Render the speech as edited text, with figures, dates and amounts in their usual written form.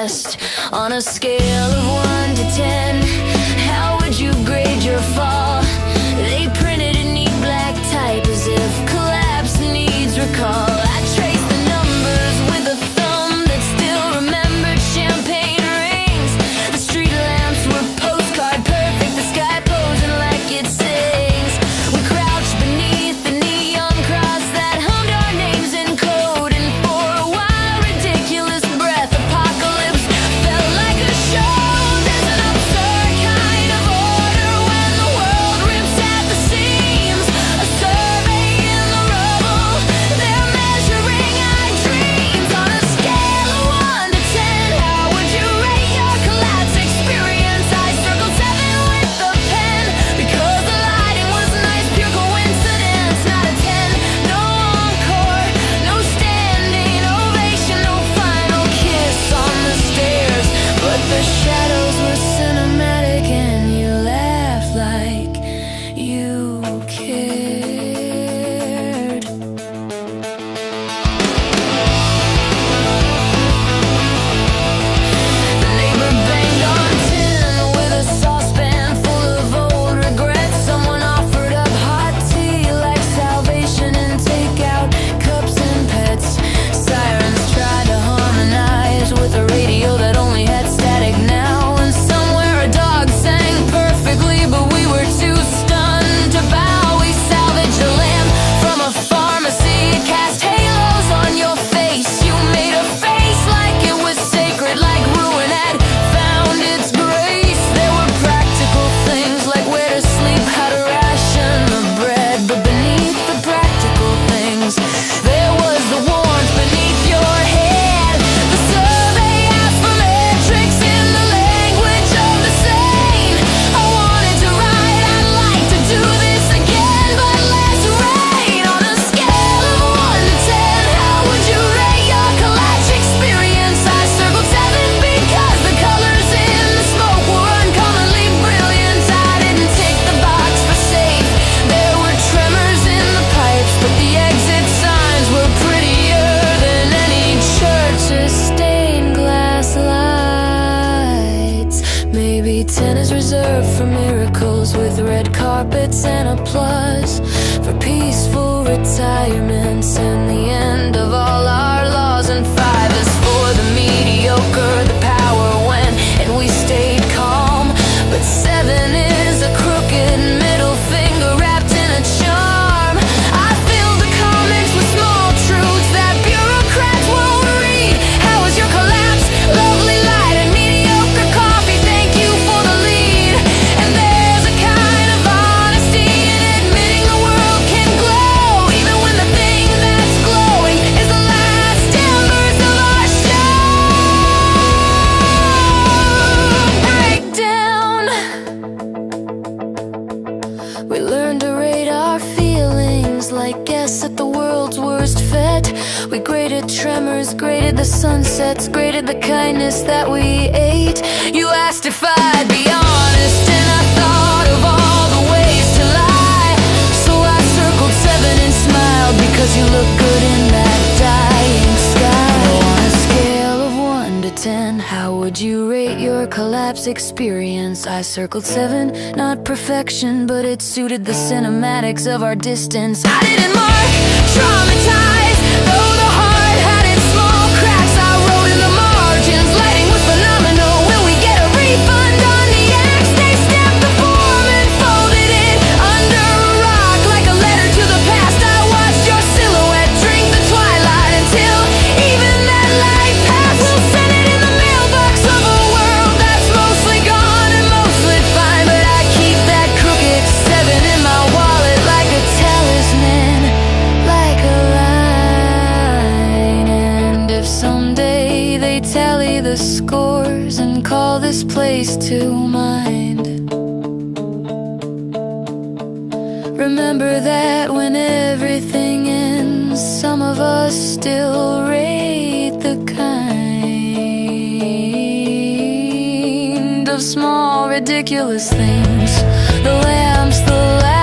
rest. On a scale of 1 to 10, how would you grade your fall? They printed in neat black type as if collapse needs recall. I traced the numbers with a thumb that still remembered champagne rings. The street lamps were postcard perfect, the sky posing like it sings. We crouched beneath the neon cross that hummed our names in code, and for a while, ridiculous breath, apocalypse felt like a show. There's an absurd kind of order when the world rips at the seams. A survey in the rubble, they're measuring our dreams. On a scale of 1 to 10, how would you rate your collapse experience? I circled 7 with the pen, because the lighting was nice, pure coincidence. Not a 10, no encore, no standing ovation, no final kiss on the stairs. But the shadows were cinematic and you laughed like you cared. The neighbor banged on tin with a saucepan full of old regrets. Someone offered up hot tea like salvation and takeout cups and pets. Sirens tried to harmonize with a radio that only had static now. And somewhere a dog sang perfectly, but we were too stunned to bow. We salvaged a lamp from a pharmacy. It cast halos on your face. You made a face like it was sacred, like ruin had found its grace. There were practical things like where to sleep, how to ration the bread. But beneath the practical things, there was the warmth beneath your head. The survey asked for metrics in the language of the sane. I wanted to write, I'd like to do this again, but less rain. On a scale of 1 to 10, how would you rate your collapse experience? I circled 7 because the colors in the smoke were uncommonly brilliant. I didn't tick the box for safe. There were tremors in the pipes, but the exit signs were prettier than any church's stained glass lights. Maybe 10 is reserved for miracles with red carpets and applause, for peaceful retirements and the end of all our laws. And 5 is for the mediocre, the power went and we stayed calm. But 7 is a crooked middle finger wrapped in a charm. I filled the comments with small truths that bureaucrats won't read. How was your collapse? Lovely light and mediocre coffee, thank you for the lead. And there's a kind of honesty in admitting the world can glow, even when the thing that's glowing is the last embers of our show. Breakdown. We learned to rate our feelings like guests at the world's worst fete. We graded tremors, graded the sunsets, graded the kindness that we ate. You asked if I'd be honest, and I thought of all the ways to lie. So I circled 7 and smiled because you look good in that dying sky. On a scale of 1 to 10, how would you rate your collapse experience? I circled 7, not perfection, but it suited the cinematics of our distance. I didn't mark traumatized, though the heart had its small cracks. I wrote in the margins, lighting was phenomenal. Will we get a refund on the acts? They stamped the form and folded it under a rock like a letter to the past. I watched your silhouette drink the twilight until even that light passed. We'll send it in the mailbox of a world that's mostly gone and mostly fine. But I keep that crooked 7 in my wallet like a talisman, like a line. And if someday they tally the scores and call this place to mind, remember that when everything ends, some of us still rate the kind of small ridiculous things. The lamps, the lights,